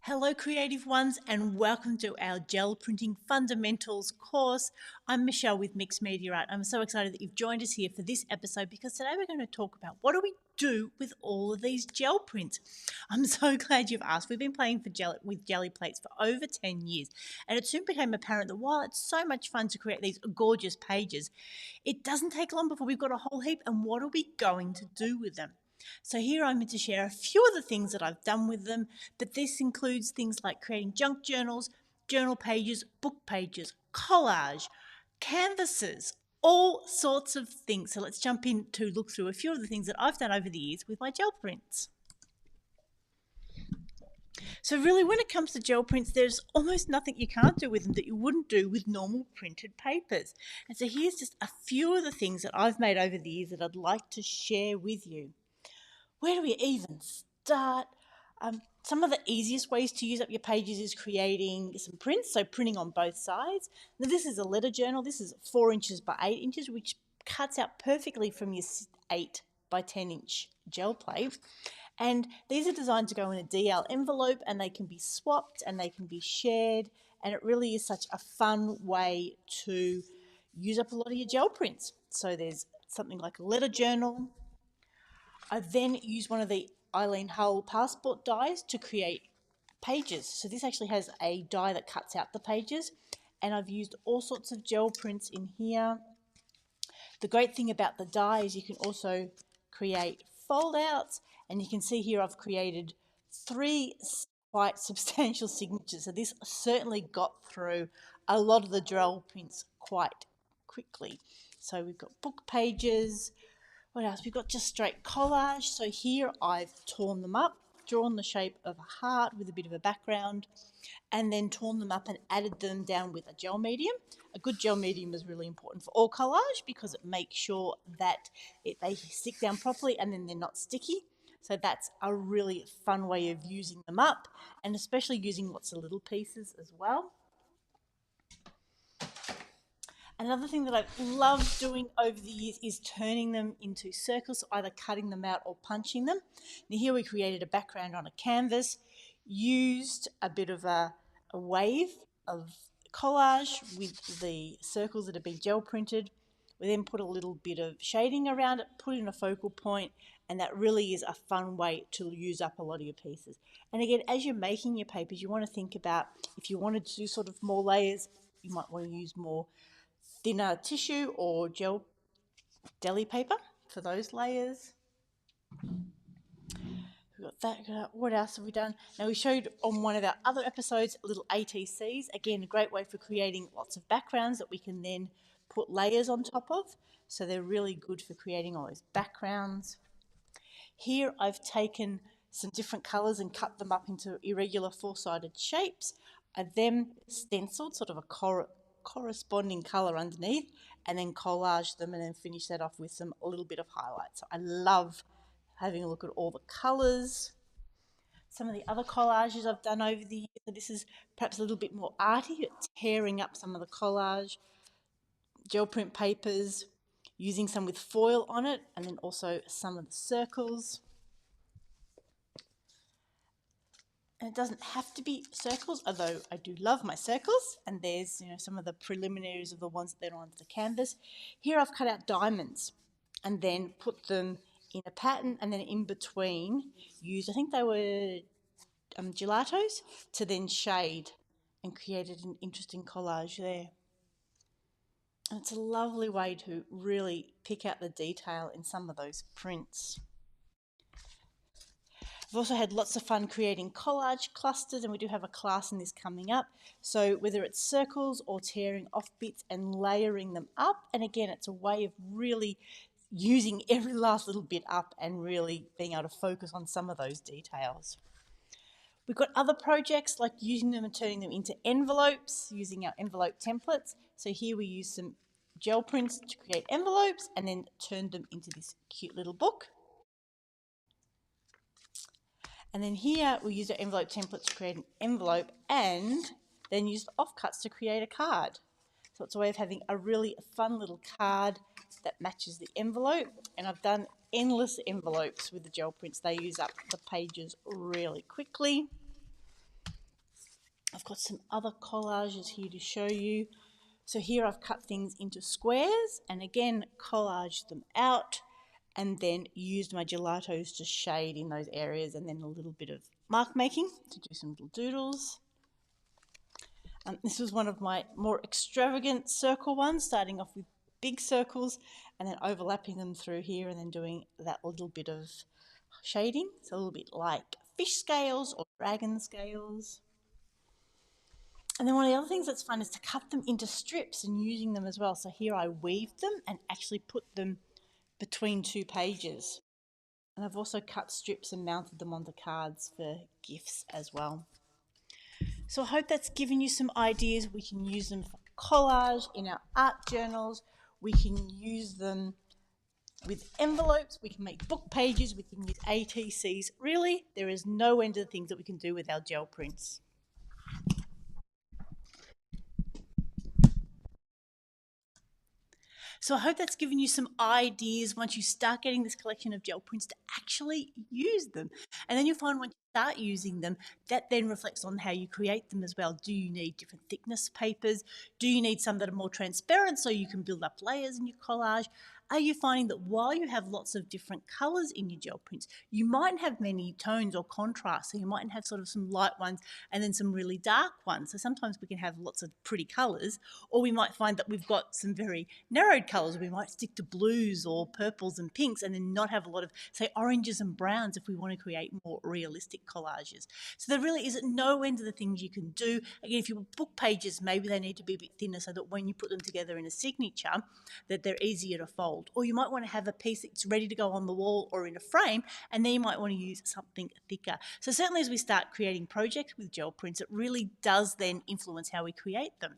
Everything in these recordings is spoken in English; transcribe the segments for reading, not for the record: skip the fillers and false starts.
Hello, creative ones, and welcome to our Gel Printing Fundamentals course. I'm Michelle with Mixed Media Art. I'm so excited that you've joined us here for this episode because today we're going to talk about what do we do with all of these gel prints. I'm so glad you've asked. We've been playing with jelly plates for over 10 years, and it soon became apparent that while it's so much fun to create these gorgeous pages, it doesn't take long before we've got a whole heap, and what are we going to do with them? So here I'm going to share a few of the things that I've done with them, but this includes things like creating junk journals, journal pages, book pages, collage, canvases, all sorts of things. So let's jump in to look through a few of the things that I've done over the years with my gel prints. So really, when it comes to gel prints, there's almost nothing you can't do with them that you wouldn't do with normal printed papers. And so here's just a few of the things that I've made over the years that I'd like to share with you. Where do we even start? Some of the easiest ways to use up your pages is creating some prints, so printing on both sides. Now this is a letter journal. This is 4 inches by 8 inches, which cuts out perfectly from your 8 by 10 inch gel plate. And these are designed to go in a DL envelope, and they can be swapped and they can be shared, and it really is such a fun way to use up a lot of your gel prints. So there's something like a letter journal. I then use one of the Eileen Hull passport dies to create pages. So this actually has a die that cuts out the pages, and I've used all sorts of gel prints in here. The great thing about the die is you can also create fold outs, and you can see here I've created 3 quite substantial signatures. So this certainly got through a lot of the gel prints quite quickly. So we've got book pages. What else? We've got just straight collage. So here I've torn them up, drawn the shape of a heart with a bit of a background, and then torn them up and added them down with a gel medium. A good gel medium is really important for all collage because it makes sure that they stick down properly and then they're not sticky. So that's a really fun way of using them up, and especially using lots of little pieces as well. Another thing that I've loved doing over the years is turning them into circles, so either cutting them out or punching them. Now here we created a background on a canvas, used a bit of a wave of collage with the circles that have been gel printed. We then put a little bit of shading around it, put in a focal point, and that really is a fun way to use up a lot of your pieces. And again, as you're making your papers, you want to think about if you wanted to do sort of more layers, you might want to use more thinner tissue or gel deli paper for those layers. We've got that. What else have we done? Now we showed on one of our other episodes little ATCs. Again, a great way for creating lots of backgrounds that we can then put layers on top of. So they're really good for creating all those backgrounds. Here I've taken some different colours and cut them up into irregular 4-sided shapes. I then stenciled sort of a corresponding colour underneath, and then collaged them and then finished that off with a little bit of highlight. So I love having a look at all the colours. Some of the other collages I've done over the years, so this is perhaps a little bit more arty, tearing up some of the collage, gel print papers, using some with foil on it, and then also some of the circles. And it doesn't have to be circles, although I do love my circles. And there's some of the preliminaries of the ones that are on the canvas. Here I've cut out diamonds and then put them in a pattern, and then in between used, I think they were gelatos, to then shade, and created an interesting collage there. And it's a lovely way to really pick out the detail in some of those prints. I've also had lots of fun creating collage clusters, and we do have a class in this coming up. So whether it's circles or tearing off bits and layering them up, and again, it's a way of really using every last little bit up and really being able to focus on some of those details. We've got other projects like using them and turning them into envelopes, using our envelope templates. So here we use some gel prints to create envelopes and then turn them into this cute little book. And then here we use our envelope template to create an envelope and then use offcuts to create a card. So it's a way of having a really fun little card that matches the envelope. And I've done endless envelopes with the gel prints. They use up the pages really quickly. I've got some other collages here to show you. So here I've cut things into squares and again collaged them out and then used my gelatos to shade in those areas and then a little bit of mark making to do some little doodles. This was one of my more extravagant circle ones, starting off with big circles and then overlapping them through here and then doing that little bit of shading. So a little bit like fish scales or dragon scales. And then one of the other things that's fun is to cut them into strips and using them as well. So here I weaved them and actually put them between two pages. And I've also cut strips and mounted them onto cards for gifts as well. So I hope that's given you some ideas. We can use them for collage in our art journals. We can use them with envelopes. We can make book pages. We can use ATCs. Really, there is no end to the things that we can do with our gel prints. So I hope that's given you some ideas once you start getting this collection of gel prints to actually use them. And then you'll find once you start using them, that then reflects on how you create them as well. Do you need different thickness papers? Do you need some that are more transparent so you can build up layers in your collage? Are you finding that while you have lots of different colours in your gel prints, you mightn't have many tones or contrasts, so you mightn't have sort of some light ones and then some really dark ones. So sometimes we can have lots of pretty colours, or we might find that we've got some very narrowed colours. We might stick to blues or purples and pinks and then not have a lot of, say, oranges and browns if we want to create more realistic collages. So there really is no end to the things you can do. Again, if your book pages, maybe they need to be a bit thinner so that when you put them together in a signature, that they're easier to fold. Or you might want to have a piece that's ready to go on the wall or in a frame, and then you might want to use something thicker. So certainly as we start creating projects with gel prints, it really does then influence how we create them.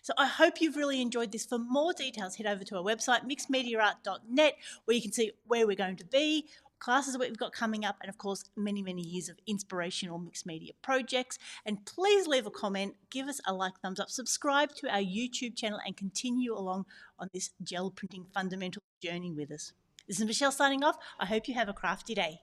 So I hope you've really enjoyed this. For more details, head over to our website, mixedmediaart.net, where you can see where we're going to be, classes that we've got coming up, and of course, many, many years of inspirational mixed media projects. And please leave a comment, give us a like, thumbs up, subscribe to our YouTube channel, and continue along on this gel printing fundamental journey with us. This is Michelle signing off. I hope you have a crafty day.